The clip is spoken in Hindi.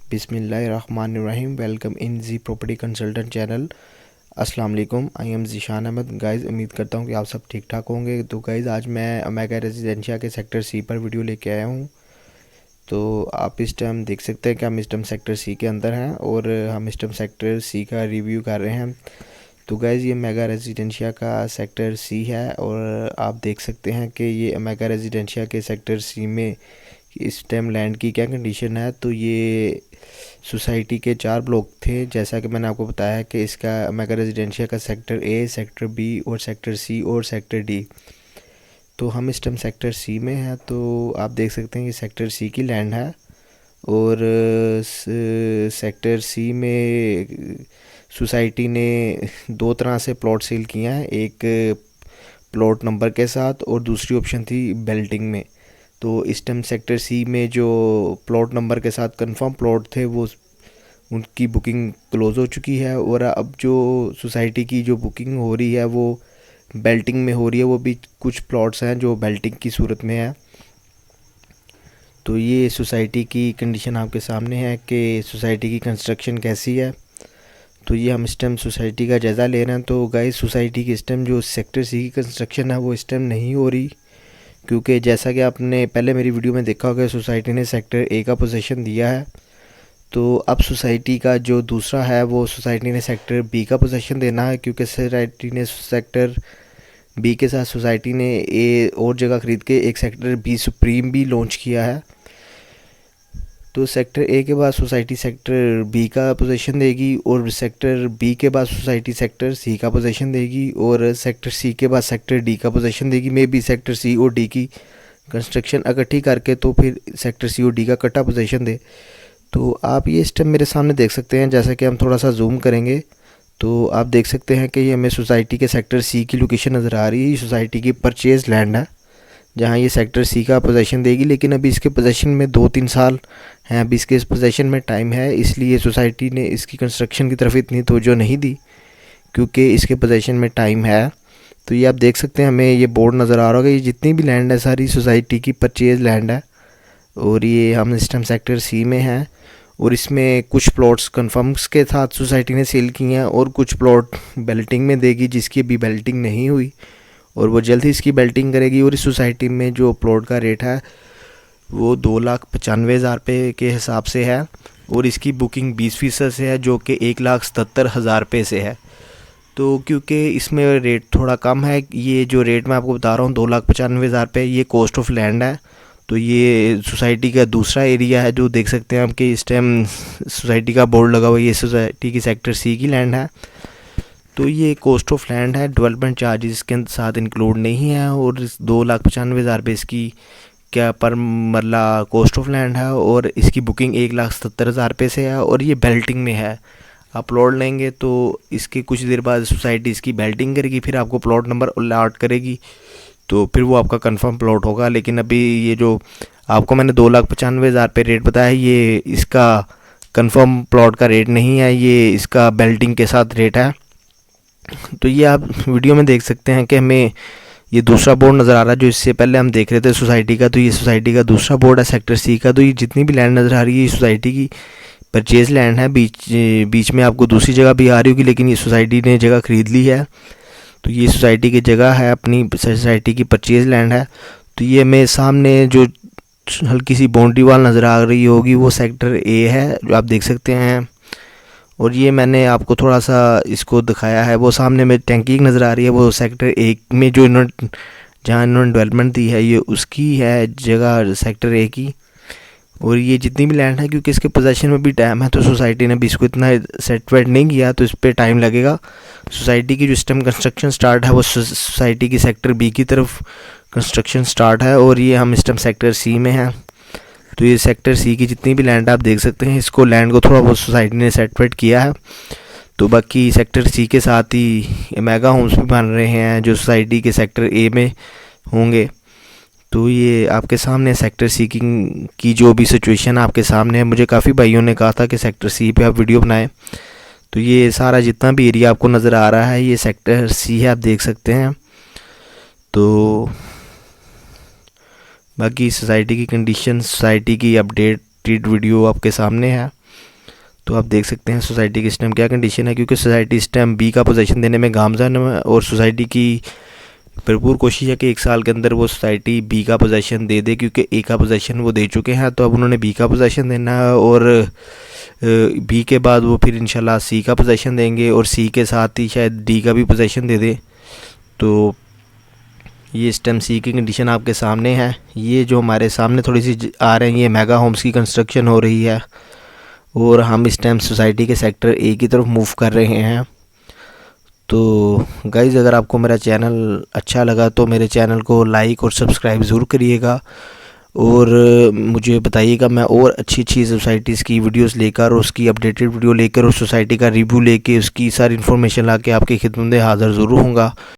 बिस्मिल्लाहिर्रहमानिर्रहीम। Welcome in G property consultant channel. अस्सलाम वालेकुम। I am Zeeshan Ahmed. Guys, उम्मीद करता हूँ कि आप सब ठीक ठाक होंगे। तो गाइज़, आज मैं ओमेगा रेजिडेंशिया के सेक्टर सी पर वीडियो लेके आया हूँ। तो आप इस टाइम देख सकते हैं कि हम इस टाइम सेक्टर सी के अंदर हैं और हम इस टाइम सेक्टर सी का रिव्यू कर रहे हैं। तो गाइज़, ये मेगा रेजिडेंशिया का सेक्टर सी है और आप देख सकते हैं कि ये मेगा रेजिडेंशिया के सेक्टर सी में इस टाइम लैंड की क्या कंडीशन है। तो ये सोसाइटी के 4 ब्लॉक थे, जैसा कि मैंने आपको बताया कि इसका मेगा रेजिडेंशिया का सेक्टर ए, सेक्टर बी और सेक्टर सी और सेक्टर डी। तो हम इस टाइम सेक्टर सी में हैं। तो आप देख सकते हैं ये सेक्टर सी की लैंड है और सेक्टर सी में सोसाइटी ने 2 तरह से प्लॉट सेल किया है, एक प्लॉट नंबर के साथ और दूसरी ऑप्शन थी बेल्टिंग में। तो इस टाइम सेक्टर सी में जो प्लॉट नंबर के साथ कंफर्म प्लॉट थे वो उनकी बुकिंग क्लोज़ हो चुकी है और अब जो सोसाइटी की जो बुकिंग हो रही है वो बेल्टिंग में हो रही है। वो भी कुछ प्लॉट्स हैं जो बेल्टिंग की सूरत में है। तो ये सोसाइटी की कंडीशन आपके सामने है कि सोसाइटी की कंस्ट्रक्शन कैसी है। तो ये हम इस टाइम सोसाइटी का जायज़ा ले रहे हैं। तो गाइस, सोसाइटी की इस टाइम जो सेक्टर सी की कंस्ट्रक्शन है वो इस टाइम नहीं हो रही, क्योंकि जैसा कि आपने पहले मेरी वीडियो में देखा होगा, सोसाइटी ने सेक्टर ए का पोजीशन दिया है। तो अब सोसाइटी का जो दूसरा है वो सोसाइटी ने सेक्टर बी का पोजीशन देना है, क्योंकि सोसाइटी ने सेक्टर बी के साथ सोसाइटी ने ए और जगह ख़रीद के एक सेक्टर बी सुप्रीम भी लॉन्च किया है। तो सेक्टर ए के बाद सोसाइटी सेक्टर बी का पोजीशन देगी और सेक्टर बी के बाद सोसाइटी सेक्टर सी का पोजीशन देगी और सेक्टर सी के बाद सेक्टर डी का पोजीशन देगी। मे बी सेक्टर सी और डी की कंस्ट्रक्शन इकट्ठी करके तो फिर सेक्टर सी और डी का इकट्ठा पोजीशन दे। तो आप ये स्टेप मेरे सामने देख सकते हैं। जैसा कि हम थोड़ा सा जूम करेंगे तो आप देख सकते हैं कि ये हमें सोसाइटी के सेक्टर सी की लोकेशन नज़र आ रही है। ये सोसाइटी की परचेज लैंड है जहाँ ये सेक्टर सी का पोजीशन देगी, लेकिन अभी इसके पोजीशन में 2-3 साल हैं। अभी इसके इस पोजीशन में टाइम है, इसलिए सोसाइटी ने इसकी कंस्ट्रक्शन की तरफ इतनी तवज्जो नहीं दी, क्योंकि इसके पोजीशन में टाइम है। तो ये आप देख सकते हैं, हमें ये बोर्ड नज़र आ रहा होगा। ये जितनी भी लैंड है सारी सोसाइटी की परचेज लैंड है और ये हम इस टाइम सेक्टर सी में हैं और इसमें कुछ प्लॉट्स कन्फर्म्स के साथ सोसाइटी ने सेल किए हैं और कुछ प्लॉट बेल्टिंग में देगी, जिसकी अभी बेल्टिंग नहीं हुई और वो जल्द ही इसकी बेल्टिंग करेगी। और इस सोसाइटी में जो प्लॉट का रेट है वो 2,95,000 रुपये के हिसाब से है और इसकी बुकिंग 20% से है, जो कि 1,77,000 रुपये से है। तो क्योंकि इसमें रेट थोड़ा कम है, ये जो रेट मैं आपको बता रहा हूँ 2,95,000 रुपये, ये कॉस्ट ऑफ लैंड है। तो ये सोसाइटी का दूसरा एरिया है जो देख सकते हैं हम कि इस टाइम सोसाइटी का बोर्ड लगा हुआ है। ये सोसाइटी की सेक्टर सी की लैंड है। तो ये कॉस्ट ऑफ लैंड है, डेवलपमेंट चार्जेस के साथ इंक्लूड नहीं है और 2,95,000 रुपये इसकी क्या पर मरला कॉस्ट ऑफ लैंड है और इसकी बुकिंग 1,77,000 रुपये से है और ये बेल्टिंग में है। आप प्लॉट लेंगे तो इसके कुछ देर बाद सोसाइटी इसकी बेल्टिंग करेगी, फिर आपको प्लॉट नंबर अलॉट करेगी, तो फिर वो आपका कंफर्म प्लॉट होगा। लेकिन अभी ये जो आपको मैंने 2,95,000 रुपये रेट बताया, ये इसका कंफर्म प्लॉट का रेट नहीं है, ये इसका बेल्टिंग के साथ रेट है। तो ये आप वीडियो में देख सकते हैं कि हमें ये दूसरा बोर्ड नज़र आ रहा है जो इससे पहले हम देख रहे थे सोसाइटी का। तो ये सोसाइटी का दूसरा बोर्ड है सेक्टर सी का। तो ये जितनी भी लैंड नज़र आ रही है ये सोसाइटी की परचेज लैंड है। बीच में आपको दूसरी जगह भी आ रही होगी, लेकिन ये सोसाइटी ने जगह ख़रीद ली है। तो ये सोसाइटी की जगह है, अपनी सोसाइटी की परचेज लैंड है। तो ये हमें सामने जो हल्की सी बाउंड्री वाल नज़र आ रही होगी वो सेक्टर ए है, जो आप देख सकते हैं। और ये मैंने आपको थोड़ा सा इसको दिखाया है, वो सामने में टैंकी नज़र आ रही है, वो सेक्टर ए में जो इन्होंने जहाँ इन्होंने डेवलपमेंट दी है ये उसकी है जगह सेक्टर ए की। और ये जितनी भी लैंड है, क्योंकि इसके पोजीशन में भी टाइम है, तो सोसाइटी ने भी इसको इतना सेटलमेंट नहीं किया, तो इस पर टाइम लगेगा। सोसाइटी की जो स्टेम कंस्ट्रक्शन स्टार्ट है वो सोसाइटी की सेक्टर बी की तरफ कंस्ट्रक्शन स्टार्ट है और ये हम इस टाइम सेक्टर सी में हैं। तो ये सेक्टर सी की जितनी भी लैंड आप देख सकते हैं, इसको लैंड को थोड़ा बहुत सोसाइटी ने सेटलमेंट किया है। तो बाकी सेक्टर सी के साथ ही मेगा होम्स भी बन रहे हैं जो सोसाइटी के सेक्टर ए में होंगे। तो ये आपके सामने सेक्टर सी की जो भी सिचुएशन आपके सामने है। मुझे काफ़ी भाइयों ने कहा था कि सेक्टर सी पे आप वीडियो बनाएं। तो ये सारा जितना भी एरिया आपको नज़र आ रहा है ये सेक्टर सी है, आप देख सकते हैं। तो बाकी सोसाइटी की कंडीशन, सोसाइटी की अपडेटेड वीडियो आपके सामने है। तो आप देख सकते हैं सोसाइटी की इस टाइम क्या कंडीशन है, क्योंकि सोसाइटी इस टाइम बी का पोजीशन देने में गामज़न है और सोसाइटी की भरपूर कोशिश है कि 1 साल के अंदर वो सोसाइटी बी का पोजीशन दे दे, क्योंकि ए का पोजीशन वो दे चुके हैं। तो अब उन्होंने बी का पोजीशन देना है और बी के बाद वो फिर इंशाल्लाह सी का पोजीशन देंगे और सी के साथ ही शायद डी का भी पोजीशन दे दे। तो ये इस टाइम सी की कंडीशन आपके सामने है। ये जो हमारे सामने थोड़ी सी आ रहे हैं, ये मेगा होम्स की कंस्ट्रक्शन हो रही है और हम इस टाइम सोसाइटी के सेक्टर ए की तरफ मूव कर रहे हैं। तो गाइज़, अगर आपको मेरा चैनल अच्छा लगा तो मेरे चैनल को लाइक और सब्सक्राइब ज़रूर करिएगा और मुझे बताइएगा, मैं और अच्छी सोसाइटीज़ की वीडियोस लेकर और उसकी अपडेटेड वीडियो लेकर और सोसाइटी का रिव्यू लेके उसकी सारी इन्फॉर्मेशन ला के आपकी खिदमत में हाज़िर ज़रूर होऊंगा।